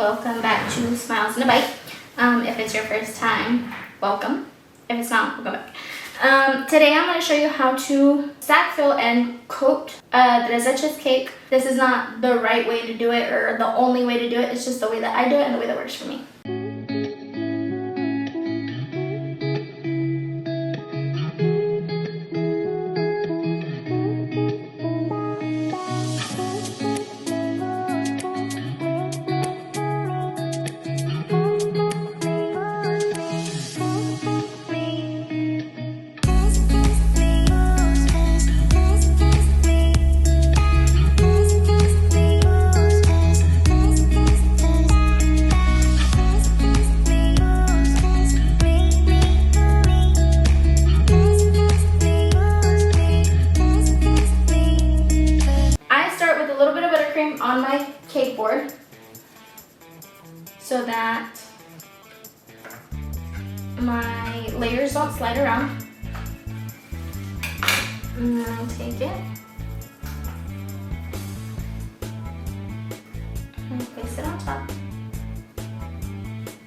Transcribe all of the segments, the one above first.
welcome back to Smiles and a Bite. If it's your first time, welcome. If it's not, welcome back. Today I'm going to show you how to stack, fill, and coat a tres leches cake. This is not the right way to do it or the only way to do it. It's just the way that I do it and the way that works for me. On my cake board so that my layers don't slide around. And then I take it and place it on top.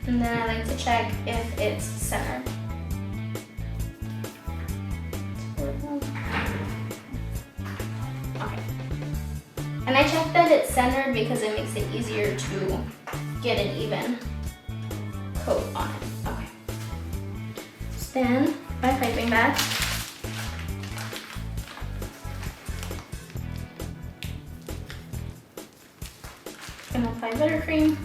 And then I like to check if it's centered. And I check that it's centered because it makes it easier to get an even coat on it. Okay. Then my piping bag. And apply buttercream.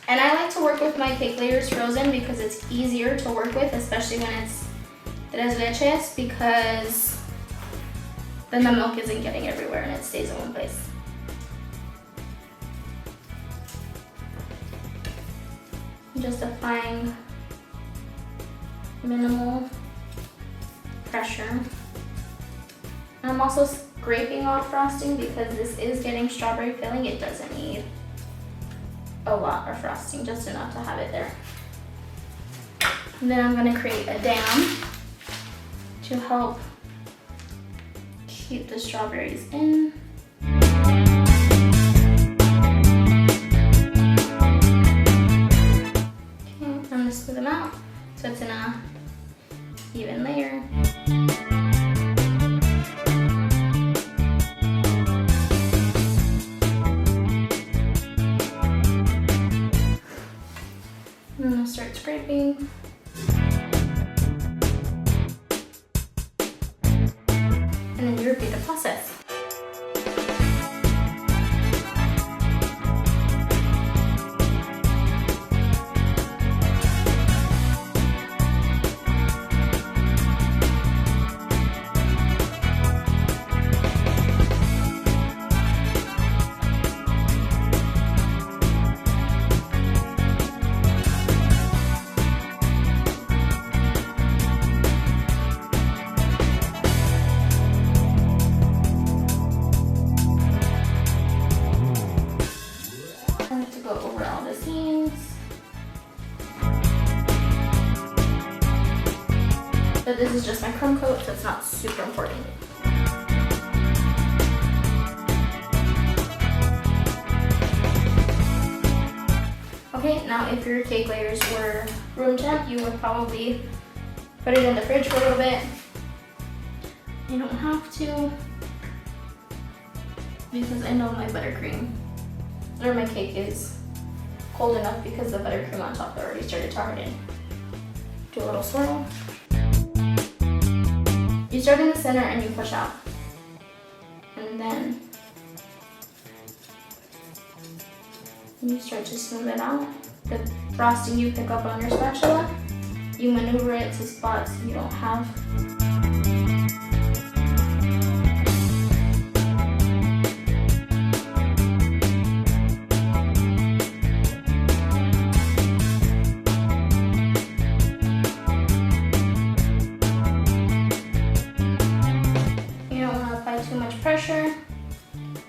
And I like to work with my cake layers frozen because it's easier to work with, especially when it's tres leches, because then the milk isn't getting everywhere and it stays in one place. I'm just applying minimal pressure. And I'm also scraping off frosting because this is getting strawberry filling. It doesn't need a lot of frosting, just enough to have it there. And then I'm going to create a dam to help keep the strawberries in. Okay, I'm gonna smooth them out so it's in a even layer. I'm gonna start scraping. And then you repeat the process. But this is just my crumb coat, so it's not super important. Okay, now if your cake layers were room temp, you would probably put it in the fridge for a little bit. You don't have to, because I know my buttercream, or my cake is cold enough because the buttercream on top already started to harden. Do a little swirl. You start in the center and you push out. And then you start to smooth it out. The frosting you pick up on your spatula, you maneuver it to spots you don't have. Too much pressure.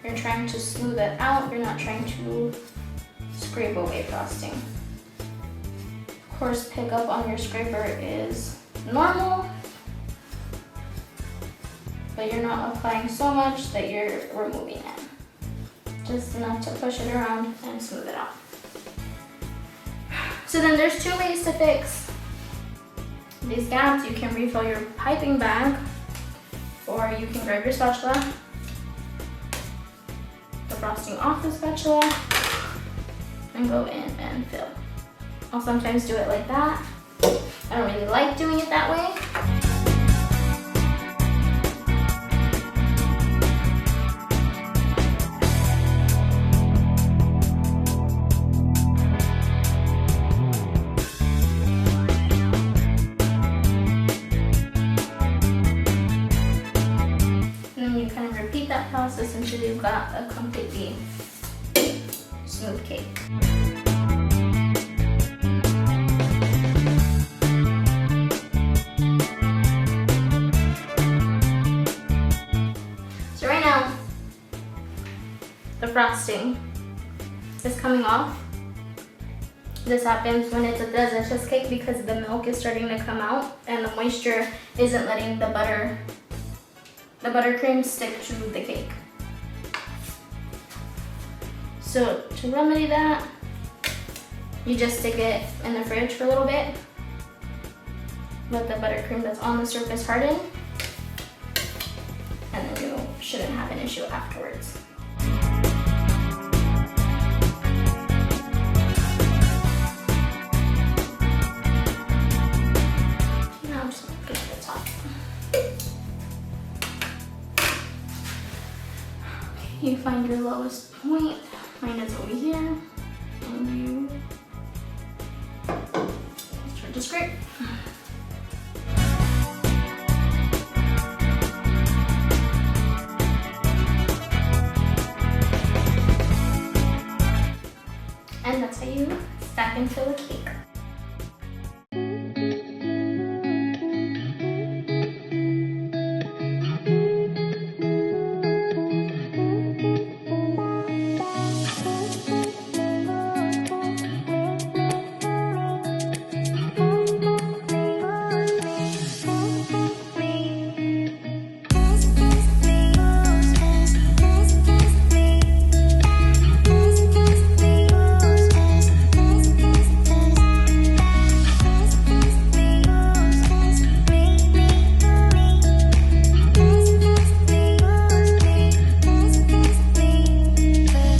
You're trying to smooth it out. You're not trying to scrape away frosting. Of course, pick up on your scraper is normal, but you're not applying so much that you're removing it. just enough to push it around and smooth it out. So then there's two ways to fix these gaps. You can refill your piping bag, or you can grab your spatula, the frosting off the spatula, and go in and fill. I'll sometimes do it like that. I don't really like doing it that way. That process until you've got a completely smooth cake. So right now, the frosting is coming off. This happens when it's a delicious cake because the milk is starting to come out and the moisture isn't letting the buttercream stick to the cake. So to remedy that, you just stick it in the fridge for a little bit. Let the buttercream that's on the surface harden, and then you shouldn't have an issue afterwards. Now I'm just gonna get to the top. You find your lowest point, mine is over here, and you start to scrape. And that's how you stack and fill a cake.